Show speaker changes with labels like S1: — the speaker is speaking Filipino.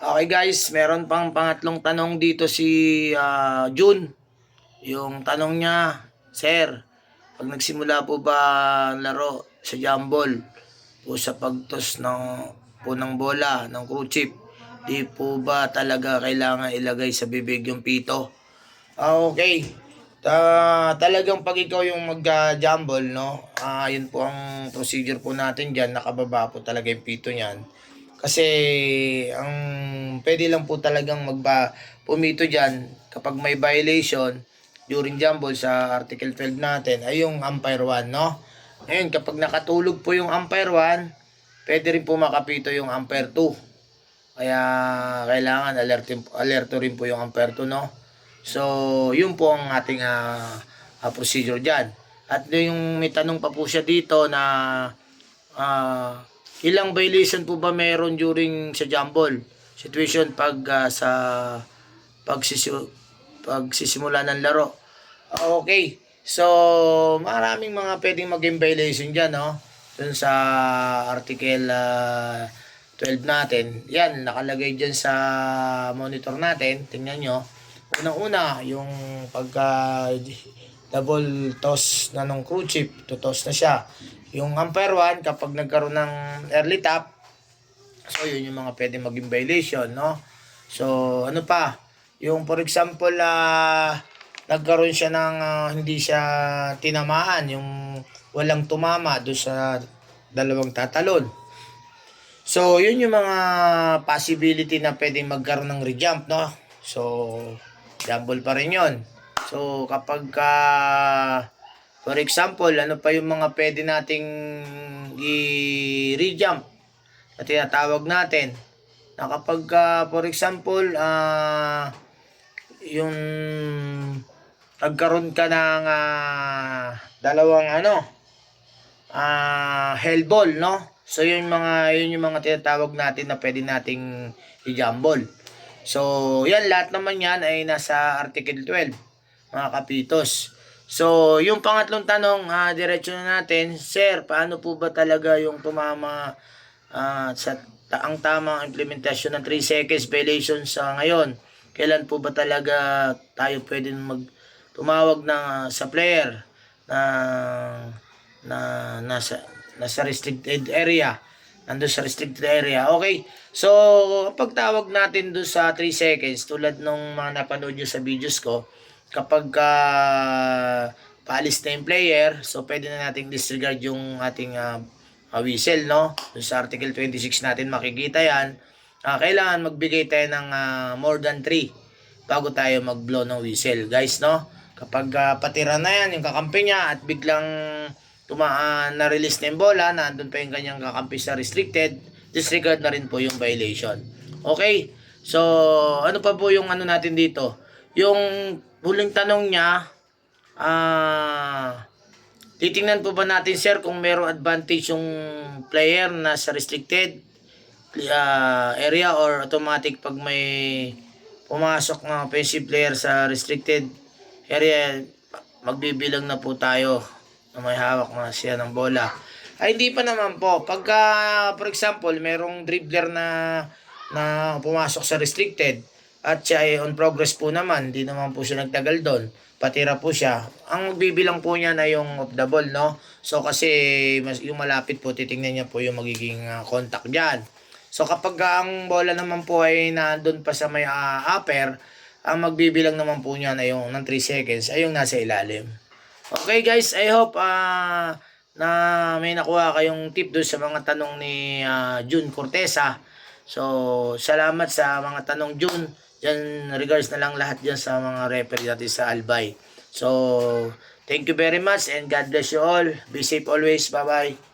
S1: Okay guys, meron pang pangatlong tanong dito si June. Yung tanong niya, Sir, pag nagsimula po ba ang laro sa jumble po sa pagtos ng bola ng crew chip, di po ba talaga kailangan ilagay sa bibig yung pito? Okay. Talagang pag ikaw yung mag-jumble, no? Yun po ang procedure po natin diyan, nakababa po talaga yung pito niyan. Kasi ang pwede lang po talagang pumito diyan kapag may violation during jumble sa Article 12 natin ay yung umpire 1, no? Ngayon, kapag nakatulog po yung umpire 1, pwede rin po makapito yung umpire 2. Kaya kailangan alerto rin po yung umpire 2, no? So, yun po ang ating procedure dyan. At yung may tanong pa po siya dito na ilang violation po ba meron during sa jumble situation pag sa pagsisimula ng laro. Okay. So, maraming mga pwedeng maging violation dyan, no? Dun sa Article 12 natin. Yan, nakalagay dyan sa monitor natin. Tingnan nyo. Unang-una, yung pagka double toss na nung crew chip, toss na siya. Yung umpire 1, kapag nagkaroon ng early tap, so yun yung mga pwede maging violation, no? So, ano pa? Yung for example, nagkaroon siya ng hindi siya tinamaan, yung walang tumama doon sa dalawang tatalon. So, yun yung mga possibility na pwedeng magkaroon ng rejump, no? So, jumble pa rin yun. So, kapag for example, ano pa yung mga pwede nating i-rejump na tinatawag natin na kapag for example, yung nagkaroon ka ng dalawang hellball, no? So yun yung mga tinatawag natin na pwede nating i-jumble. So yan, lahat naman yan ay nasa Article 12, mga kapitos. So yung pangatlong tanong, diretso na natin, Sir, paano po ba talaga yung tumama ang tamang implementasyon ng 3 seconds violation sa ngayon? Kailan po ba talaga tayo pwede tumawag sa player na nasa restricted area, nandun sa restricted area. Okay, so pagtawag natin doon sa 3 seconds, tulad nung mga napanood nyo sa videos ko, kapag paalis na yung player, so pwede na nating disregard yung ating whistle, no? Doon sa Article 26 natin makikita yan. Kailangan magbigay tayo ng more than 3 bago tayo mag-blow ng whistle, guys, no? Kapag patira na yan yung kakampi niya at biglang na-release na yung bola, nandun pa yung kanyang kakampi sa restricted, disregard na rin po yung violation. Okay? So, ano pa po yung natin dito? Yung huling tanong niya, titingnan po ba natin, Sir, kung merong advantage yung player na sa restricted area or automatic pag may pumasok na offensive player sa restricted area, magbibilang na po tayo na may hawak na siya ng bola. Ay, hindi pa naman po. Pagka, for example, merong dribbler na pumasok sa restricted at siya ay on progress po naman, hindi naman po siya nagtagal doon, patira po siya, ang magbibilang po niya na yung off the ball, no? So, kasi yung malapit po, titingnan niya po yung magiging contact dyan. So, kapag ang bola naman po ay nandun pa sa may upper, ang magbibilang naman po niya na yung ng 3 seconds ay yung nasa ilalim. Okay guys, I hope na may nakuha kayong tip doon sa mga tanong ni June Cortesa. So, salamat sa mga tanong June. Yan, regards na lang lahat dyan sa mga referee natin sa Albay. So, thank you very much and God bless you all. Be safe always. Bye-bye.